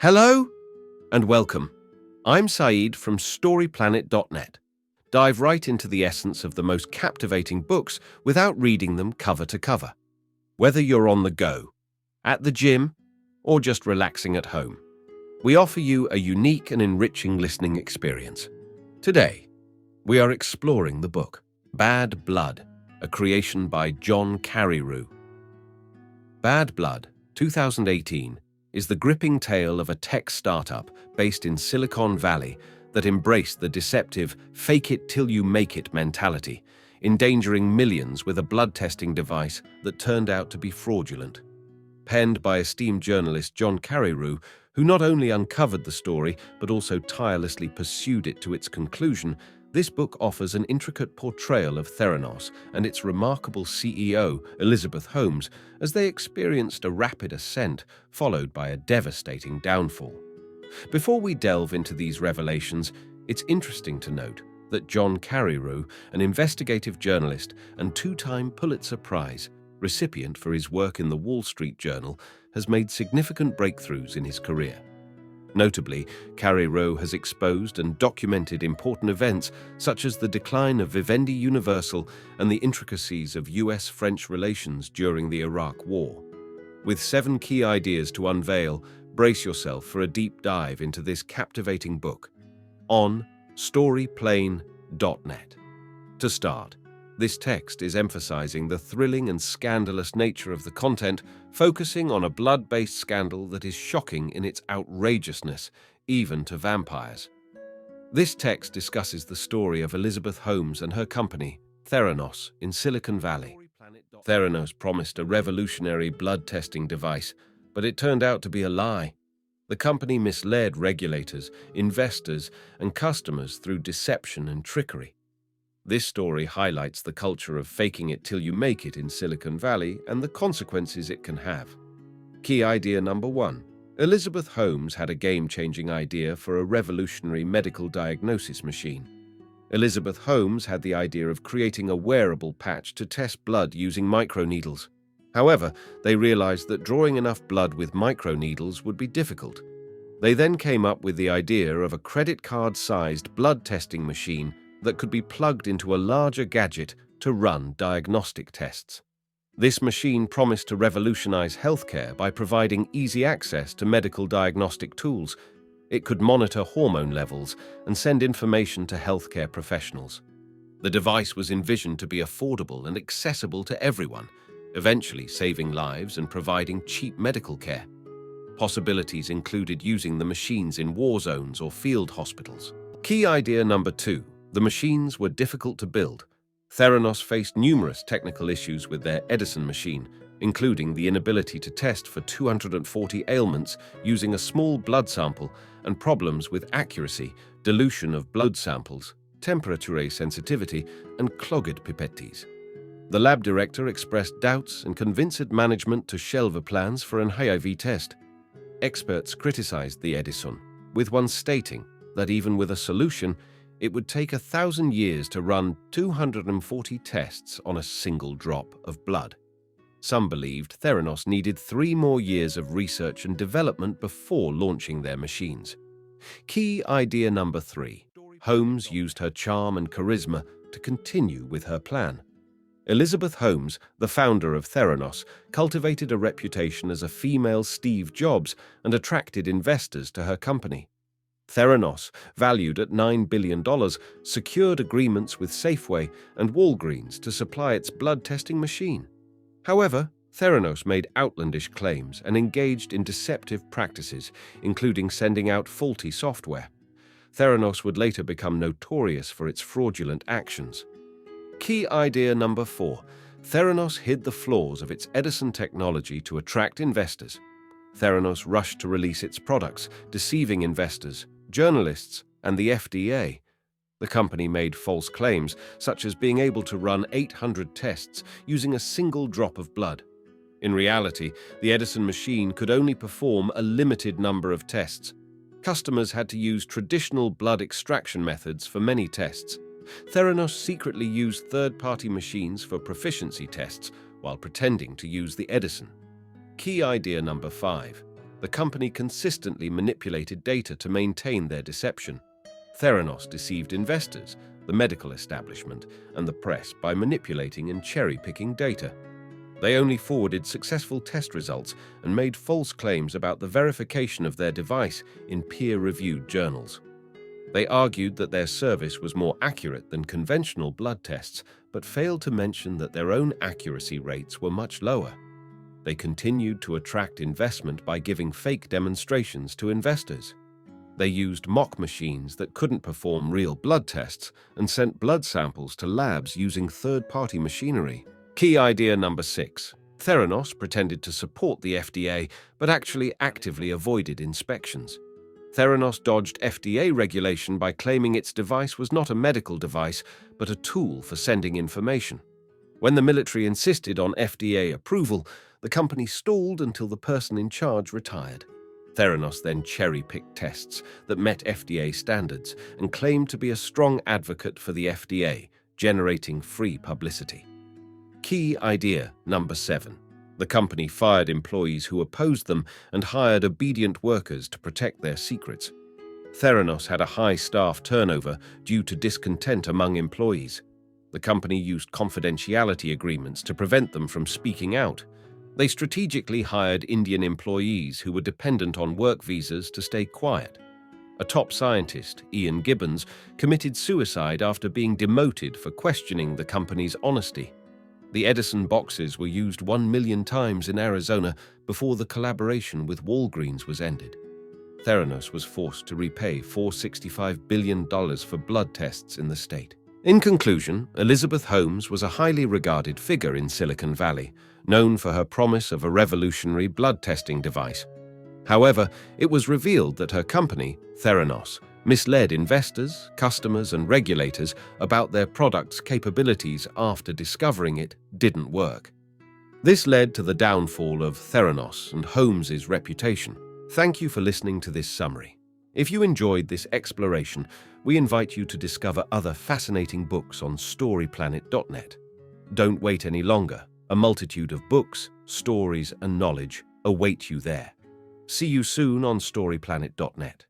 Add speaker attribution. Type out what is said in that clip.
Speaker 1: Hello and welcome. I'm Saeed from StoryPlanet.net. Dive right into the essence of the most captivating books without reading them cover to cover. Whether you're on the go, at the gym, or just relaxing at home, we offer you a unique and enriching listening experience. Today, we are exploring the book Bad Blood, a creation by John Carreyrou. Bad Blood, 2018, is the gripping tale of a tech startup based in Silicon Valley that embraced the deceptive fake-it-till-you-make-it mentality, endangering millions with a blood testing device that turned out to be fraudulent. Penned by esteemed journalist John Carreyrou, who not only uncovered the story but also tirelessly pursued it to its conclusion, this book offers an intricate portrayal of Theranos and its remarkable CEO, Elizabeth Holmes, as they experienced a rapid ascent followed by a devastating downfall. Before we delve into these revelations, it's interesting to note that John Carreyrou, an investigative journalist and two-time Pulitzer Prize recipient for his work in the Wall Street Journal, has made significant breakthroughs in his career. Notably, Carreyrou has exposed and documented important events such as the decline of Vivendi Universal and the intricacies of US-French relations during the Iraq War. With 7 key ideas to unveil, brace yourself for a deep dive into this captivating book on StoryPlanet.net. To start, this text is emphasizing the thrilling and scandalous nature of the content, focusing on a blood-based scandal that is shocking in its outrageousness, even to vampires. This text discusses the story of Elizabeth Holmes and her company, Theranos, in Silicon Valley. Theranos promised a revolutionary blood testing device, but it turned out to be a lie. The company misled regulators, investors, and customers through deception and trickery. This story highlights the culture of faking it till you make it in Silicon Valley and the consequences it can have. Key idea number 1. Elizabeth Holmes had a game-changing idea for a revolutionary medical diagnosis machine. Elizabeth Holmes had the idea of creating a wearable patch to test blood using microneedles. However, they realized that drawing enough blood with microneedles would be difficult. They then came up with the idea of a credit card-sized blood testing machine that could be plugged into a larger gadget to run diagnostic tests. This machine promised to revolutionize healthcare by providing easy access to medical diagnostic tools. It could monitor hormone levels and send information to healthcare professionals. The device was envisioned to be affordable and accessible to everyone, eventually saving lives and providing cheap medical care. Possibilities included using the machines in war zones or field hospitals. Key idea number 2. The machines were difficult to build. Theranos faced numerous technical issues with their Edison machine, including the inability to test for 240 ailments using a small blood sample and problems with accuracy, dilution of blood samples, temperature sensitivity, and clogged pipettes. The lab director expressed doubts and convinced management to shelve plans for an HIV test. Experts criticized the Edison, with one stating that even with a solution, it would take 1,000 years to run 240 tests on a single drop of blood. Some believed Theranos needed 3 more years of research and development before launching their machines. Key idea number 3. Holmes used her charm and charisma to continue with her plan. Elizabeth Holmes, the founder of Theranos, cultivated a reputation as a female Steve Jobs and attracted investors to her company. Theranos, valued at $9 billion, secured agreements with Safeway and Walgreens to supply its blood testing machine. However, Theranos made outlandish claims and engaged in deceptive practices, including sending out faulty software. Theranos would later become notorious for its fraudulent actions. Key idea number 4. Theranos hid the flaws of its Edison technology to attract investors. Theranos rushed to release its products, deceiving investors, journalists, and the FDA. The company made false claims, such as being able to run 800 tests using a single drop of blood. In reality, the Edison machine could only perform a limited number of tests. Customers had to use traditional blood extraction methods for many tests. Theranos secretly used third-party machines for proficiency tests while pretending to use the Edison. Key idea number 5. The company consistently manipulated data to maintain their deception. Theranos deceived investors, the medical establishment, and the press by manipulating and cherry-picking data. They only forwarded successful test results and made false claims about the verification of their device in peer-reviewed journals. They argued that their service was more accurate than conventional blood tests, but failed to mention that their own accuracy rates were much lower. They continued to attract investment by giving fake demonstrations to investors. They used mock machines that couldn't perform real blood tests and sent blood samples to labs using third-party machinery. Key idea number 6. Theranos pretended to support the FDA, but actually actively avoided inspections. Theranos dodged FDA regulation by claiming its device was not a medical device, but a tool for sending information. When the military insisted on FDA approval, the company stalled until the person in charge retired. Theranos then cherry-picked tests that met FDA standards and claimed to be a strong advocate for the FDA, generating free publicity. Key idea number 7. The company fired employees who opposed them and hired obedient workers to protect their secrets. Theranos had a high staff turnover due to discontent among employees. The company used confidentiality agreements to prevent them from speaking out. They strategically hired Indian employees who were dependent on work visas to stay quiet. A top scientist, Ian Gibbons, committed suicide after being demoted for questioning the company's honesty. The Edison boxes were used 1 million times in Arizona before the collaboration with Walgreens was ended. Theranos was forced to repay $465 billion for blood tests in the state. In conclusion, Elizabeth Holmes was a highly regarded figure in Silicon Valley, known for her promise of a revolutionary blood testing device. However, it was revealed that her company, Theranos, misled investors, customers, and regulators about their product's capabilities after discovering it didn't work. This led to the downfall of Theranos and Holmes's reputation. Thank you for listening to this summary. If you enjoyed this exploration, we invite you to discover other fascinating books on storyplanet.net. Don't wait any longer. A multitude of books, stories, and knowledge await you there. See you soon on storyplanet.net.